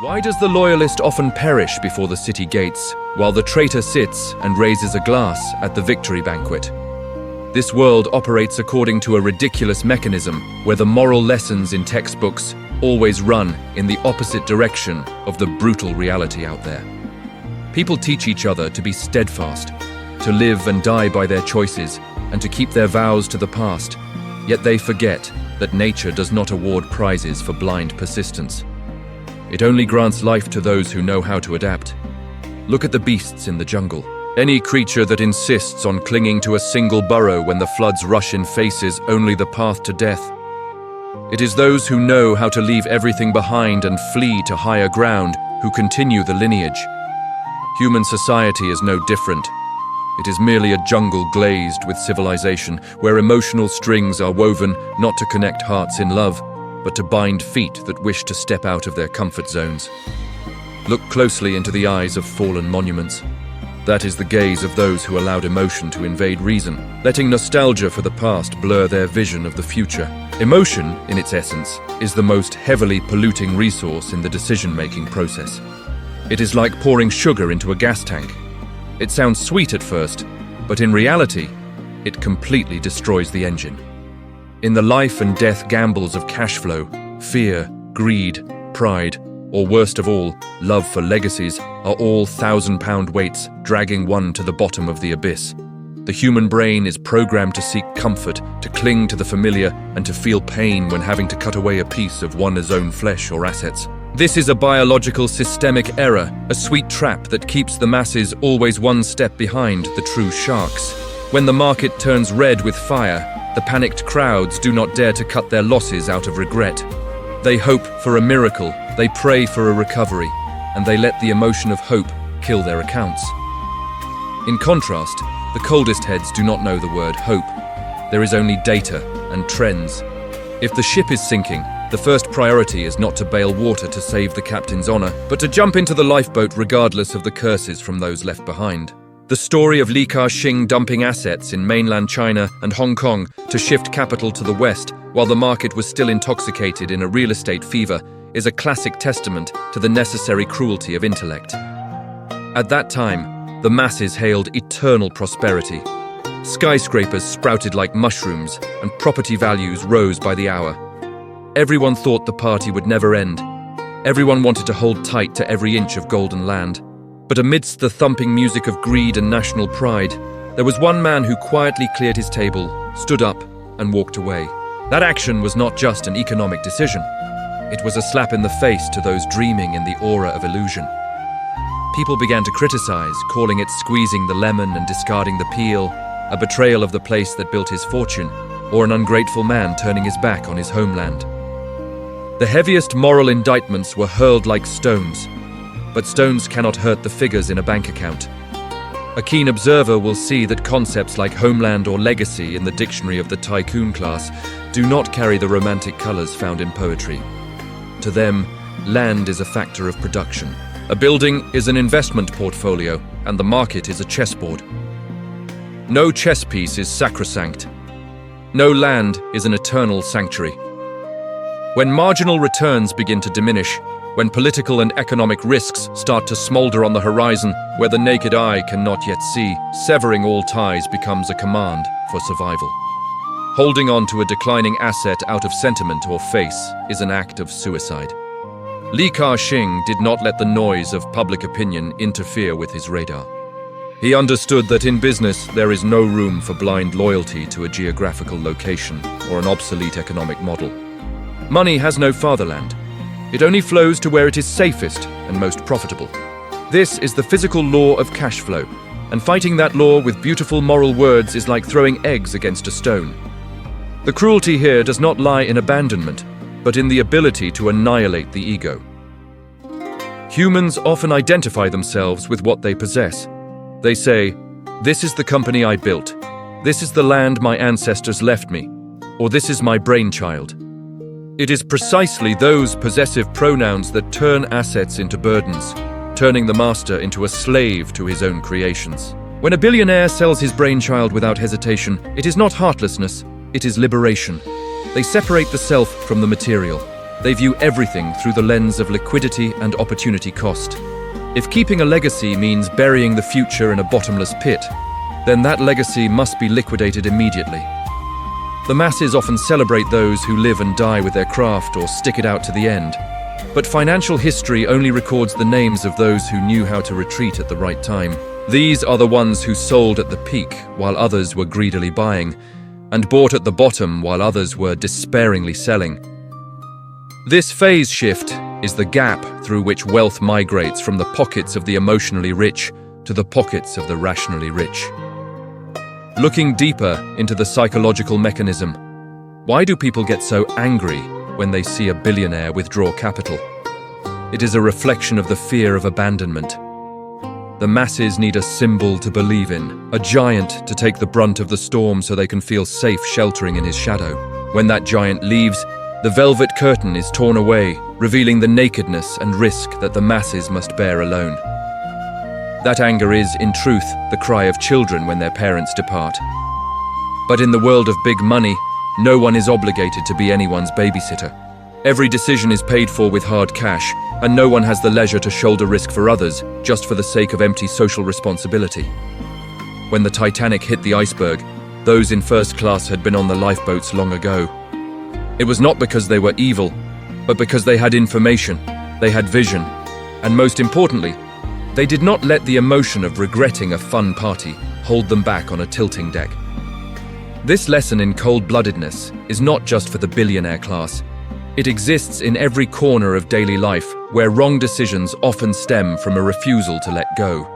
Why does the loyalist often perish before the city gates, while the traitor sits and raises a glass at the victory banquet? This world operates according to a ridiculous mechanism where the moral lessons in textbooks always run in the opposite direction of the brutal reality out there. People teach each other to be steadfast, to live and die by their choices, and to keep their vows to the past, yet they forget that nature does not award prizes for blind persistence. It only grants life to those who know how to adapt. Look at the beasts in the jungle. Any creature that insists on clinging to a single burrow when the floods rush in faces only the path to death. It is those who know how to leave everything behind and flee to higher ground who continue the lineage. Human society is no different. It is merely a jungle glazed with civilization, where emotional strings are woven not to connect hearts in love, but to bind feet that wish to step out of their comfort zones. Look closely into the eyes of fallen monuments. That is the gaze of those who allowed emotion to invade reason, letting nostalgia for the past blur their vision of the future. Emotion, in its essence, is the most heavily polluting resource in the decision-making process. It is like pouring sugar into a gas tank. It sounds sweet at first, but in reality, it completely destroys the engine. In the life and death gambles of cash flow, fear, greed, pride, or worst of all, love for legacies, are all 1,000-pound weights dragging one to the bottom of the abyss. The human brain is programmed to seek comfort, to cling to the familiar, and to feel pain when having to cut away a piece of one's own flesh or assets. This is a biological systemic error, a sweet trap that keeps the masses always one step behind the true sharks. When the market turns red with fire, the panicked crowds do not dare to cut their losses out of regret. They hope for a miracle, they pray for a recovery, and they let the emotion of hope kill their accounts. In contrast, the coldest heads do not know the word hope. There is only data and trends. If the ship is sinking, the first priority is not to bail water to save the captain's honor, but to jump into the lifeboat regardless of the curses from those left behind. The story of Ka-shing dumping assets in mainland China and Hong Kong to shift capital to the west while the market was still intoxicated in a real estate fever is a classic testament to the necessary cruelty of intellect. At that time, the masses hailed eternal prosperity. Skyscrapers sprouted like mushrooms, and property values rose by the hour. Everyone thought the party would never end. Everyone wanted to hold tight to every inch of golden land. But amidst the thumping music of greed and national pride, there was one man who quietly cleared his table, stood up, and walked away. That action was not just an economic decision. It was a slap in the face to those dreaming in the aura of illusion. People began to criticize, calling it squeezing the lemon and discarding the peel, a betrayal of the place that built his fortune, or an ungrateful man turning his back on his homeland. The heaviest moral indictments were hurled like stones, but stones cannot hurt the figures in a bank account. A keen observer will see that concepts like homeland or legacy in the dictionary of the tycoon class do not carry the romantic colors found in poetry. To them, land is a factor of production. A building is an investment portfolio, and the market is a chessboard. No chess piece is sacrosanct. No land is an eternal sanctuary. When marginal returns begin to diminish, when political and economic risks start to smolder on the horizon where the naked eye cannot yet see, severing all ties becomes a command for survival. Holding on to a declining asset out of sentiment or faith is an act of suicide. Ka-shing did not let the noise of public opinion interfere with his radar. He understood that in business there is no room for blind loyalty to a geographical location or an obsolete economic model. Money has no fatherland. It only flows to where it is safest and most profitable. This is the physical law of cash flow, and fighting that law with beautiful moral words is like throwing eggs against a stone. The cruelty here does not lie in abandonment, but in the ability to annihilate the ego. Humans often identify themselves with what they possess. They say, "This is the company I built. This is the land my ancestors left me," or "This is my brainchild." It is precisely those possessive pronouns that turn assets into burdens, turning the master into a slave to his own creations. When a billionaire sells his brainchild without hesitation, it is not heartlessness, it is liberation. They separate the self from the material. They view everything through the lens of liquidity and opportunity cost. If keeping a legacy means burying the future in a bottomless pit, then that legacy must be liquidated immediately. The masses often celebrate those who live and die with their craft or stick it out to the end. But financial history only records the names of those who knew how to retreat at the right time. These are the ones who sold at the peak while others were greedily buying, and bought at the bottom while others were despairingly selling. This phase shift is the gap through which wealth migrates from the pockets of the emotionally rich to the pockets of the rationally rich. Looking deeper into the psychological mechanism, why do people get so angry when they see a billionaire withdraw capital? It is a reflection of the fear of abandonment. The masses need a symbol to believe in, a giant to take the brunt of the storm so they can feel safe sheltering in his shadow. When that giant leaves, the velvet curtain is torn away, revealing the nakedness and risk that the masses must bear alone. That anger is, in truth, the cry of children when their parents depart. But in the world of big money, no one is obligated to be anyone's babysitter. Every decision is paid for with hard cash, and no one has the leisure to shoulder risk for others just for the sake of empty social responsibility. When the Titanic hit the iceberg, those in first class had been on the lifeboats long ago. It was not because they were evil, but because they had information, they had vision, and most importantly, they did not let the emotion of regretting a fun party hold them back on a tilting deck. This lesson in cold-bloodedness is not just for the billionaire class. It exists in every corner of daily life where wrong decisions often stem from a refusal to let go.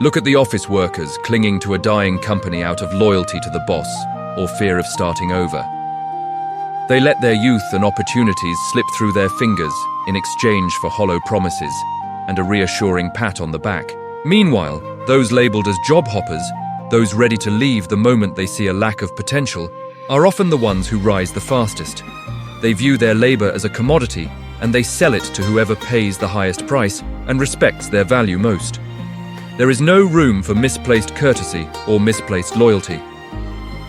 Look at the office workers clinging to a dying company out of loyalty to the boss or fear of starting over. They let their youth and opportunities slip through their fingers in exchange for hollow promises and a reassuring pat on the back. Meanwhile, those labeled as job hoppers, those ready to leave the moment they see a lack of potential, are often the ones who rise the fastest. They view their labor as a commodity, and they sell it to whoever pays the highest price and respects their value most. There is no room for misplaced courtesy or misplaced loyalty.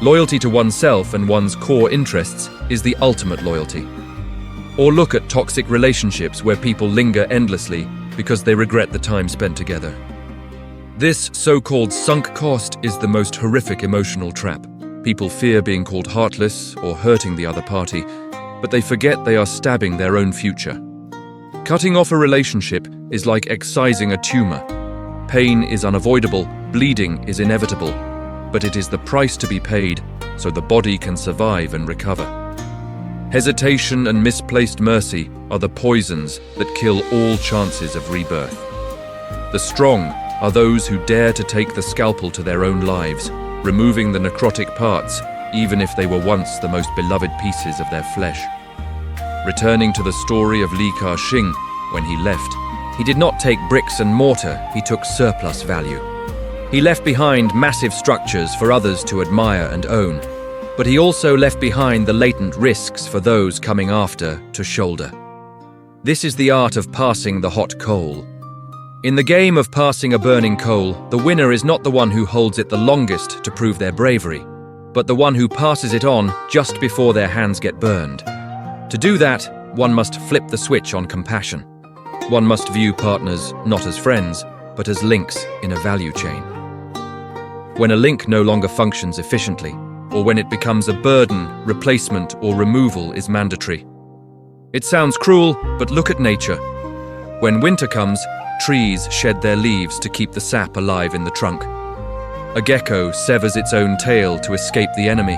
Loyalty to oneself and one's core interests is the ultimate loyalty. Or look at toxic relationships where people linger endlessly because they regret the time spent together. This so-called sunk cost is the most horrific emotional trap. People fear being called heartless or hurting the other party, but they forget they are stabbing their own future. Cutting off a relationship is like excising a tumor. Pain is unavoidable, bleeding is inevitable, but it is the price to be paid so the body can survive and recover. Hesitation and misplaced mercy are the poisons that kill all chances of rebirth. The strong are those who dare to take the scalpel to their own lives, removing the necrotic parts, even if they were once the most beloved pieces of their flesh. Returning to the story of Ka-shing, when he left, he did not take bricks and mortar, he took surplus value. He left behind massive structures for others to admire and own, but he also left behind the latent risks for those coming after to shoulder. This is the art of passing the hot coal. In the game of passing a burning coal, the winner is not the one who holds it the longest to prove their bravery, but the one who passes it on just before their hands get burned. To do that, one must flip the switch on compassion. One must view partners not as friends, but as links in a value chain. When a link no longer functions efficiently, or when it becomes a burden, replacement or removal is mandatory. It sounds cruel, but look at nature. When winter comes, trees shed their leaves to keep the sap alive in the trunk. A gecko severs its own tail to escape the enemy.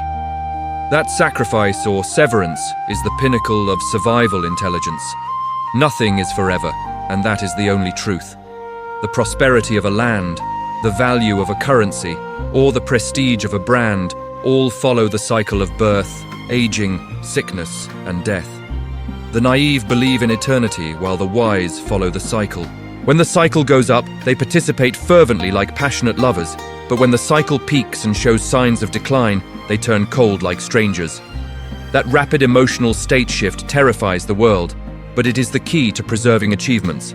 That sacrifice or severance is the pinnacle of survival intelligence. Nothing is forever, and that is the only truth. The prosperity of a land, the value of a currency, or the prestige of a brand all follow the cycle of birth, aging, sickness, and death. The naive believe in eternity while the wise follow the cycle. When the cycle goes up, they participate fervently like passionate lovers, but when the cycle peaks and shows signs of decline, they turn cold like strangers. That rapid emotional state shift terrifies the world, but it is the key to preserving achievements.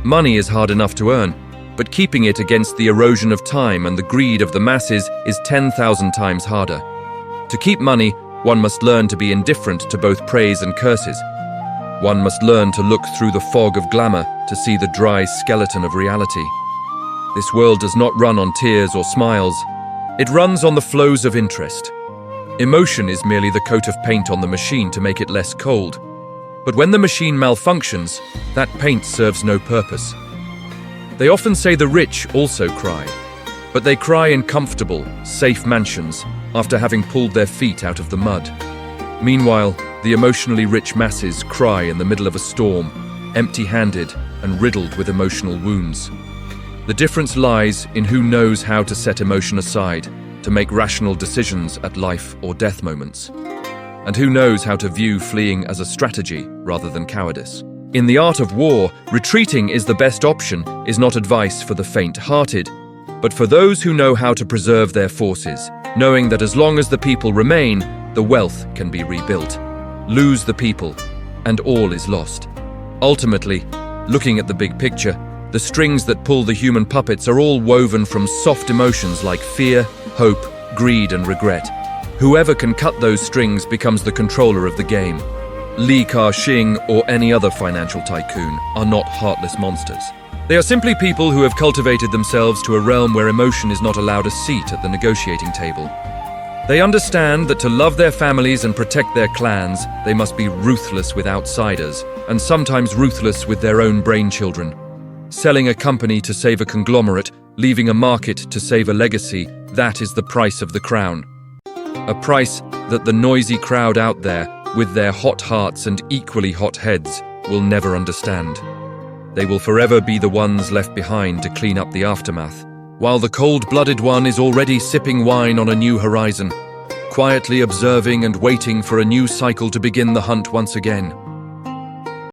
Money is hard enough to earn, but keeping it against the erosion of time and the greed of the masses is 10,000 times harder. To keep money, one must learn to be indifferent to both praise and curses. One must learn to look through the fog of glamour to see the dry skeleton of reality. This world does not run on tears or smiles. It runs on the flows of interest. Emotion is merely the coat of paint on the machine to make it less cold. But when the machine malfunctions, that paint serves no purpose. They often say the rich also cry, but they cry in comfortable, safe mansions after having pulled their feet out of the mud. Meanwhile, the emotionally rich masses cry in the middle of a storm, empty-handed and riddled with emotional wounds. The difference lies in who knows how to set emotion aside to make rational decisions at life or death moments, and who knows how to view fleeing as a strategy rather than cowardice. In the art of war, retreating is the best option is not advice for the faint-hearted, but for those who know how to preserve their forces, knowing that as long as the people remain, the wealth can be rebuilt. Lose the people, and all is lost. Ultimately, looking at the big picture, the strings that pull the human puppets are all woven from soft emotions like fear, hope, greed, and regret. Whoever can cut those strings becomes the controller of the game. Ka-shing or any other financial tycoon are not heartless monsters. They are simply people who have cultivated themselves to a realm where emotion is not allowed a seat at the negotiating table. They understand that to love their families and protect their clans, they must be ruthless with outsiders, and sometimes ruthless with their own brainchildren. Selling a company to save a conglomerate, leaving a market to save a legacy, that is the price of the crown. A price that the noisy crowd out there, with their hot hearts and equally hot heads, will never understand. They will forever be the ones left behind to clean up the aftermath, while the cold-blooded one is already sipping wine on a new horizon, quietly observing and waiting for a new cycle to begin the hunt once again.